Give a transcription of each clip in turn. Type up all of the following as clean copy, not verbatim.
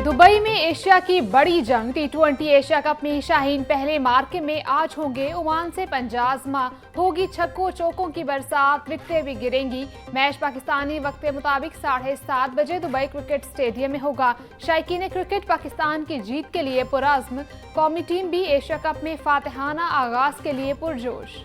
Dubai में Asia की बड़ी जंग T20 एशिया कप में शाहीन पहले मार्के में आज होंगे ओमान से पंजाजमा। होगी छक्कों चौकों की बरसात, विकेटें भी गिरेंगी। मैच पाकिस्तानी वक्त के मुताबिक 7:30 बजे दुबई क्रिकेट स्टेडियम में होगा। शायकीन क्रिकेट पाकिस्तान की जीत के लिए पुरअज़्म, कौमी टीम भी एशिया कप में फातिहाना आगाज के लिए पुरजोश।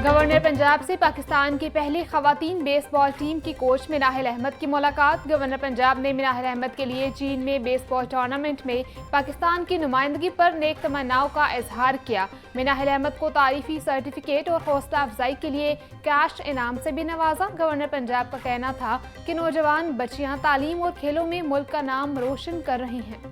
गवर्नर पंजाब से पाकिस्तान की पहली खवातीन बेसबॉल टीम की कोच मिनाहिल अहमद की मुलाकात। गवर्नर पंजाब ने मिनाहिल अहमद के लिए चीन में बेसबॉल टूर्नामेंट में पाकिस्तान की नुमाइंदगी पर नेक तमन्नाओं का इजहार किया। मिनाहिल अहमद को तारीफी सर्टिफिकेट और हौसला अफजाई के लिए कैश इनाम से भी नवाजा। गवर्नर पंजाब का कहना था कि नौजवान बच्चियां तालीम और खेलों में मुल्क का नाम रोशन कर रही हैं।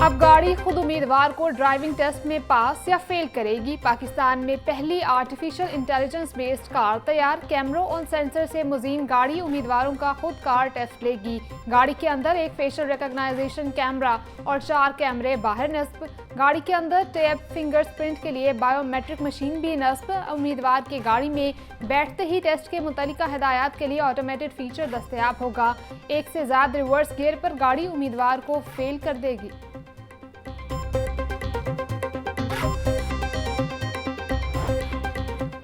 अब गाड़ी खुद उम्मीदवार को ड्राइविंग टेस्ट में पास या फेल करेगी। पाकिस्तान में पहली आर्टिफिशियल इंटेलिजेंस बेस्ड कार तैयार। कैमरों और सेंसर से मुज़ीन गाड़ी उम्मीदवारों का खुद कार टेस्ट लेगी। गाड़ी के अंदर एक फेशियल रिकॉग्नाइजेशन कैमरा और 4 कैमरे बाहर नस्ब। गाड़ी के अंदर टैप फिंगरप्रिंट के लिए बायोमेट्रिक मशीन भी नस्ब। उम्मीदवार की गाड़ी में बैठते ही टेस्ट के मुतल्लिका हिदायत के लिए ऑटोमेटेड फीचर दस्तयाब होगा। एक से ज़्यादा रिवर्स गियर पर गाड़ी उम्मीदवार को फेल कर देगी।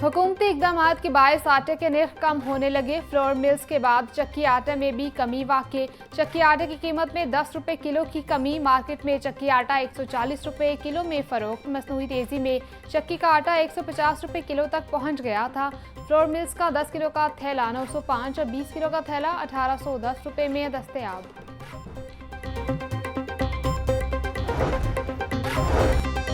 हुकूमती इकदाम के बायस आटे के नर्ख कम होने लगे। फ्लोर मिल्स के बाद चक्की आटे में भी कमी वाक़ई। चक्की आटे की कीमत में 10 रुपये किलो की कमी। मार्केट में चक्की आटा 140 रुपये किलो में फ़रोख्त। मसनूई तेज़ी में चक्की का आटा 150 रुपये किलो तक पहुंच गया था। फ्लोर मिल्स का 10 किलो का थैला 905 और 20 किलो का थैला 1810 रुपये में दस्तयाब।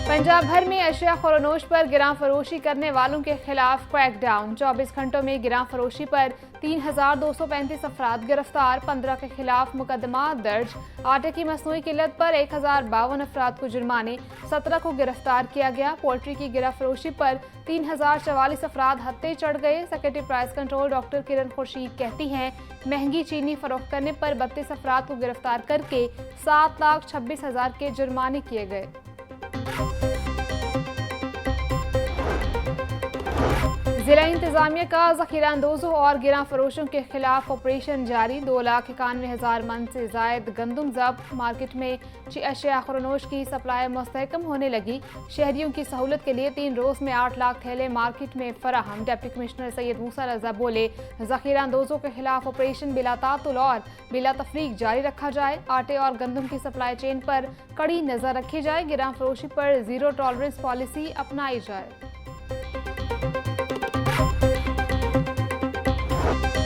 पंजाब भर में अशिया ख़ुरनोश पर गिरां फरोशी करने वालों के खिलाफ क्रैकडाउन। 24 घंटों में गिरां फरोशी पर 3235 अफराद गिरफ्तार। 15 के खिलाफ मुकदमा दर्ज। आटे की मसनूई किल्लत पर 1052 अफराद को जुर्माने, 17 को गिरफ्तार किया गया। पोल्ट्री की गिरा फरोशी पर 3044 अफराद हत्थे चढ़ गए। सेक्रेटरी प्राइस कंट्रोल डॉक्टर किरण खुर्शीद कहती हैं, महंगी चीनी फरोख्त करने पर 32 अफराद को गिरफ्तार करके 7,26,000 के जुर्माने किए गए। जिला इंतजामिया का ज़ख़ीरा अंदोज़ों और गिरां फरोशों के खिलाफ ऑपरेशन जारी। 2,91,000 मन से ज़ायद गंदम ज़ब्त। मार्केट में अशिया ख़ुरनोश की सप्लाई मुस्तहकम होने लगी। शहरियों की सहूलत के लिए 3 रोज़ में 8 लाख थैले मार्केट में फराहम। डिप्टी कमिश्नर सैयद मूसा रज़ा बोले, ज़ख़ीरा अंदोज़ों के खिलाफ ऑपरेशन बिला तातुल और बिला तफरीक जारी रखा जाए। आटे और गंदम की सप्लाई चेन पर कड़ी नज़र रखी जाए। गिरां फरोशी पर ज़ीरो टॉलरेंस पॉलिसी अपनाई जाए।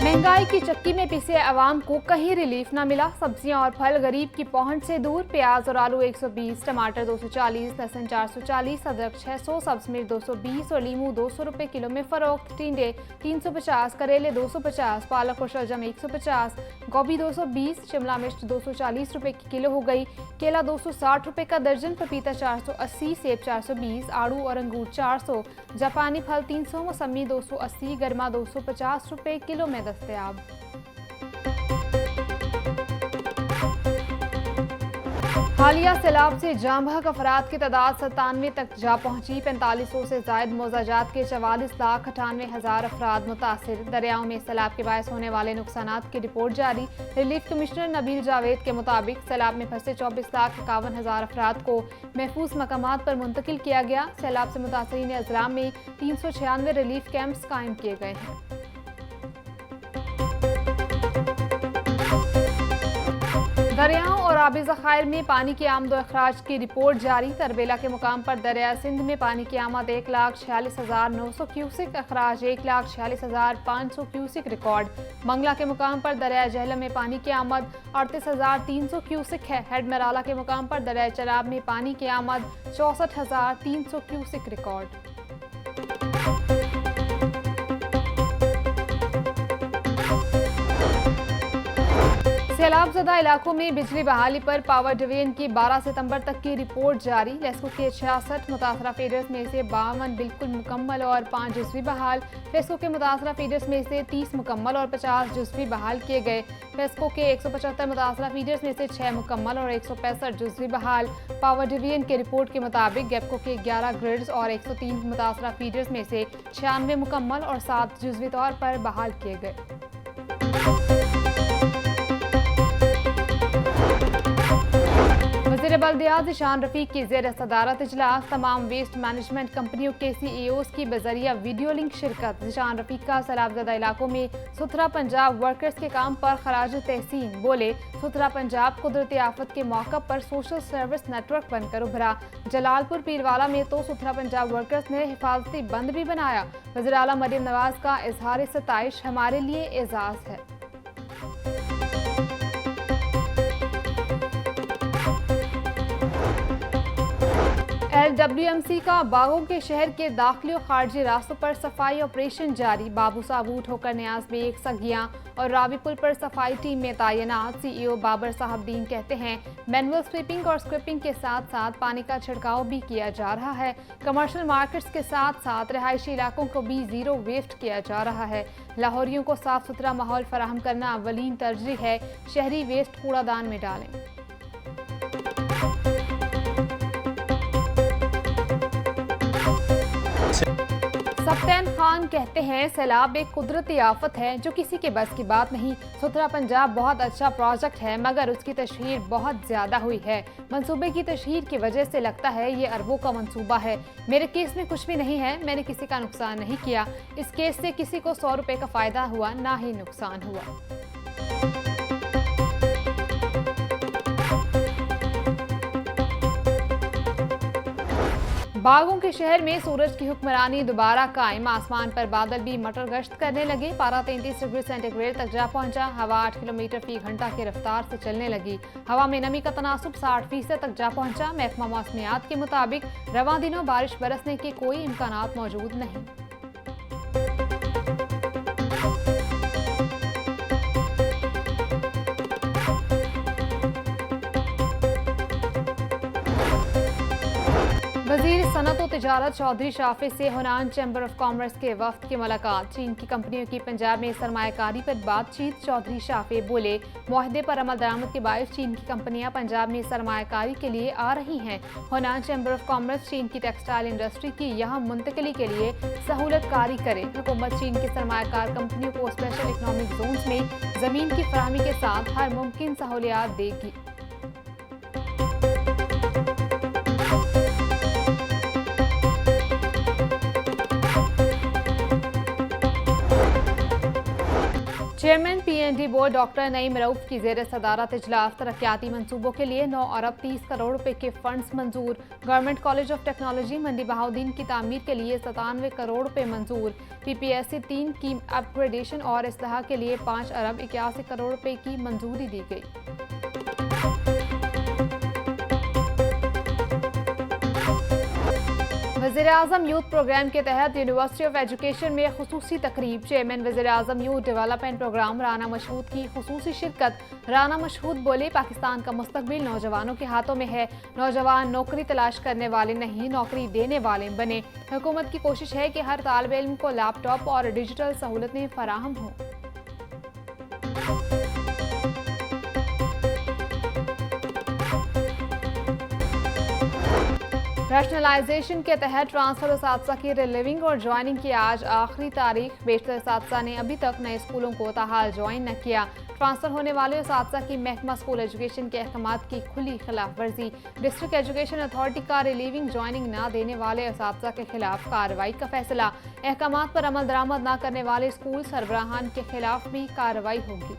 महंगाई की चक्की में पिसे अवाम को कहीं रिलीफ न मिला। सब्जियां और फल गरीब की पहुंच से दूर। प्याज और आलू 120, टमाटर 240, लहसुन 440, अदरक 600, सब्ज मिर्च 220 और लीमू 200 रुपये किलो में फरोख्त। टिंडे 350, करेले 250, पालक और शलजम 150, गोभी 220, शिमला मिर्च 240 रुपये की किलो हो गई। केला 260 रुपये का दर्जन, पपीता 480, सेब 420, आड़ू और अंगूर 400, जापानी फल 300, मौसमी 280, गर्मा 250 रुपये किलो में दस्तयाब। हालिया सैलाब से जाँ बहक अफराद की तादाद 97 तक जा पहुंची। 4500 से जायद मौजाजात के 44,98,000 अफराद मुतासिर। दरियाओं में सैलाब के बायस होने वाले नुकसानात की रिपोर्ट जारी। रिलीफ कमिश्नर नबील जावेद के मुताबिक सैलाब में फंसे 24,51,000 अफराद को महफूज मकामात पर मुंतकिल किया गया। सैलाब से मुतासरीन अजला में 396 रिलीफ कैंप्स कायम किए गए हैं। दरियाओं और आबी ज़खायर में पानी की आमद व अखराज की रिपोर्ट जारी। तरबेला के मुकाम पर दरिया सिंध में पानी की आमद 1,46,900 क्यूसिक, अखराज 1,46,500 क्यूसिक रिकॉर्ड। मंगला के मुकाम पर दरिया जहलम में पानी की आमद 38,300 क्यूसिक है। हेड मराला के मुकाम पर दरिया चनाब में पानी की आमद 64,300 क्यूसिक रिकॉर्ड। सैलाबज़दा इलाकों में बिजली बहाली पर पावर डिवीजन की 12 सितंबर तक की रिपोर्ट जारी। लेस्को के 66 मुतासरा फीडर्स में से 52 बिल्कुल मुकम्मल और 5 जुज़वी बहाल। फेस्को के मुतासरा फीडर्स में से 30 मुकम्मल और 50 जुज़वी बहाल किए गए। फेस्को के 175 मुतासरा फीडर्स में से 6 मुकम्मल और 165 जुज़वी बहाल। पावर डिवीजन की रिपोर्ट के मुताबिक गेपको के 11 ग्रिड्स और 103 मुतासरा फीडर्स में से 96 मुकम्मल और 7 जुज़वी तौर पर बहाल किए गए। वज़ीर बल्दियात ज़ीशान रफ़ीक की ज़ेर सदारत इजलास। तमाम वेस्ट मैनेजमेंट कंपनियों के CEOs की बजरिया वीडियो लिंक शिरकत। ज़ीशान रफ़ीक का सैलाबज़दा इलाकों में सुथरा पंजाब वर्कर्स के काम पर खराज तहसीन। बोले, सुथरा पंजाब कुदरती आफत के मौका पर सोशल सर्विस नेटवर्क बनकर उभरा। जलालपुर पीरवाला में तो सुथरा पंजाब वर्कर्स ने हिफाजती बंद भी बनाया। वज़ीर आला मरियम नवाज का इजहार सताइश हमारे लिए एजाज़ है। LWMC का बागों के शहर के दाखिली और खारजी रास्तों पर सफाई ऑपरेशन जारी। बाबू साबू ठोकर न्याज में एक सगियां और रावी पुल पर सफाई टीम में तैनात। CEO बाबर साहबदीन कहते हैं, मैनुअल स्वीपिंग और स्क्रिपिंग के साथ साथ पानी का छिड़काव भी किया जा रहा है। कमर्शियल मार्केट्स के साथ साथ रिहायशी इलाकों को भी जीरो वेस्ट किया जा रहा है। लाहौरियों को साफ सुथरा माहौल फराहम करना अव्वलीन तरजीह है। शहरी वेस्ट कूड़ादान में डालें। सफ्तान खान कहते हैं, सैलाब एक कुदरती आफत है जो किसी के बस की बात नहीं। सुथरा पंजाब बहुत अच्छा प्रोजेक्ट है मगर उसकी तशहीर बहुत ज़्यादा हुई है। मंसूबे की तशहीर की वजह से लगता है ये अरबों का मंसूबा है। मेरे केस में कुछ भी नहीं है, मैंने किसी का नुकसान नहीं किया। इस केस से किसी को 100 रुपये का फ़ायदा हुआ, ना ही नुकसान हुआ। बागों के शहर में सूरज की हुक्मरानी दोबारा कायम। आसमान पर बादल भी मटर गश्त करने लगे। पारा 33 डिग्री सेंटीग्रेड तक जा पहुंचा। हवा 8 किलोमीटर फी घंटा की रफ्तार से चलने लगी। हवा में नमी का तनासुब 60% तक जा पहुंचा। महकमा मौसमियात के मुताबिक रवां दिनों बारिश बरसने के कोई इम्कानात मौजूद नहीं। वज़ीर सनअत और तिजारत चौधरी शाफे से हुनान चैम्बर ऑफ कॉमर्स के वफ्द की मुलाकात। चीन की कंपनियों की पंजाब में सरमायाकारी पर बातचीत। चौधरी शाफे बोले, मुआहदे पर अमल दरामद के बायस चीन की कंपनियां पंजाब में सरमायाकारी के लिए आ रही हैं। हुनान चैम्बर ऑफ कॉमर्स चीन की टेक्सटाइल इंडस्ट्री की यहाँ मुंतकली के लिए सहूलत कारी करे। हुकूमत चीन की सरमायाकार कंपनियों को स्पेशल इकनॉमिक जोन्स में ज़मीन की फराहमी के साथ हर मुमकिन सहूलियात देगी। Chairman PND board doctor Naeem Rauf की ज़ेर सदारत इजलास। तरक्याती मंसूबों के लिए 9 अरब 30 करोड़ रुपए के फंड्स मंजूर। गवर्नमेंट कॉलेज ऑफ टेक्नोलॉजी मंडी बहाउद्दीन की तामीर के लिए 97 करोड़ रुपए मंजूर। PPSC 3 की अपग्रेडेशन और इस्लाह के लिए 5 अरब 81 करोड़ रुपए की मंजूरी दी गई। वज़ीर-ए-आज़म यूथ प्रोग्राम के तहत यूनिवर्सिटी ऑफ एजुकेशन में खुसूसी तकरीब। चेयरमैन वज़ीर-ए-आज़म youth development programme Rana Mashhood की खुसूसी शिरकत। राना मशहूद बोले, पाकिस्तान का मुस्तकबिल नौजवानों के हाथों में है। नौजवान नौकरी तलाश करने वाले नहीं, नौकरी देने वाले बने। हुकूमत की कोशिश है कि हर तालिब इल्म को लैपटॉप और डिजिटल सहूलतें फराहम हों। रैशनलाइजेशन के तहत ट्रांसफर असातिज़ा की रिलीविंग और ज्वाइनिंग की आज आखिरी तारीख। बेशतर असातिज़ा ने अभी तक नए स्कूलों को ताहाल ज्वाइन न किया। ट्रांसफर होने वाले असातिज़ा की महकमा स्कूल एजुकेशन के अहकामात की खुली खिलाफ वर्जी। डिस्ट्रिक्ट एजुकेशन अथॉरिटी का रिलीविंग ज्वाइनिंग न देने वाले असातिज़ा के खिलाफ कार्रवाई का फैसला। अहकामात पर अमल दरामद न करने वाले स्कूल सरबराहान के खिलाफ भी कार्रवाई होगी।